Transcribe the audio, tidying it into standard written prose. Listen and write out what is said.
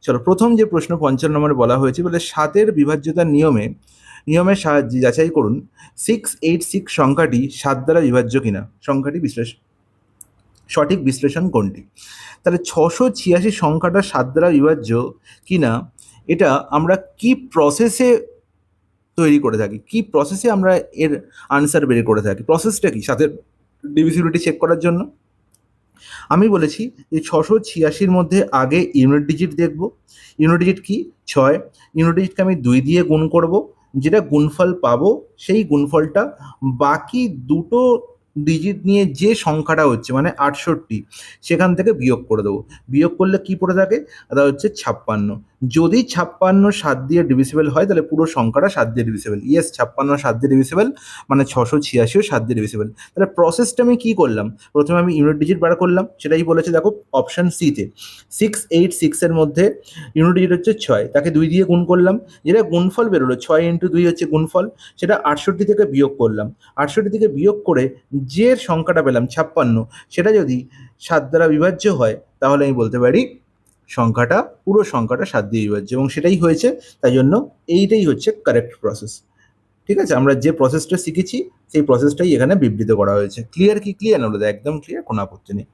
চলো, প্রথম যে প্রশ্ন 55 নম্বরে বলা হয়েছে, বলে 7-এর বিভাজ্যতার নিয়মের সাহায্যে যাচাই করুন 686 সংখ্যাটি 7 দ্বারা বিভাজ্য কিনা। সংখ্যাটি সঠিক বিশ্লেষণ কোনটি? তাহলে 686 সংখ্যাটা 7 দ্বারা বিভাজ্য কিনা, এটা আমরা কি প্রসেসে তৈরি করে থাকি, কি প্রসেসে আমরা এর আনসার বের করে থাকি। প্রসেসটা কি? 7-এর ডিভিজিবিলিটি চেক করার জন্য আমি বলেছি যে 686-র মধ্যে আগে ইউনিট ডিজিট দেখব। ইউনিট ডিজিট কি? 6। ইউনিট ডিজিটকে আমি 2 দিয়ে গুণ করব, যেটা গুণফল পাবো সেই গুণফলটা বাকি দুটো ডিজিট নিয়ে যে সংখ্যাটা হচ্ছে মানে 68, সেখান থেকে বিয়োগ করে দেবো। বিয়োগ করলে কি পড়ে থাকে? এটা হচ্ছে 56। যদি 56 7 দিয়ে ডিভিসিবল হয় তাহলে পুরো সংখ্যাটা 7 দিয়ে ডিভিসিবল। ইয়েস, 56 7 দিয়ে ডিভিসিবল, মানে 686ও 7 দিয়ে ডিভিসিবল। তাহলে প্রসেসটা আমি কি করলাম? প্রথমে আমি ইউনিট ডিজিট বার করলাম, সেটাই বলেছে দেখো অপশন সিতে। 686-এর মধ্যে ইউনিট ডিজিট হচ্ছে 6, তাকে 2 দিয়ে গুণ করলাম, যেটা গুণফল বেরোলো 6 × 2 হচ্ছে গুণফল, সেটা 68 থেকে বিয়োগ করলাম। 68 থেকে বিয়োগ করে যে সংখ্যাটা পেলাম 56, সেটা যদি 7 দ্বারা বিভাজ্য হয় তাহলে আমি বলতে পারি সংখ্যাটা, পুরো সংখ্যাটা 7 দিয়ে বিভাজ্য, এবং সেটাই হয়েছে। তাই জন্য এইটাই হচ্ছে কারেক্ট প্রসেস। ঠিক আছে, আমরা যে প্রসেসটা শিখেছি সেই প্রসেসটাই এখানে বিবৃত করা হয়েছে। ক্লিয়ার কি? ক্লিয়ার না? একদম ক্লিয়ার, কোনো আপত্তি নেই।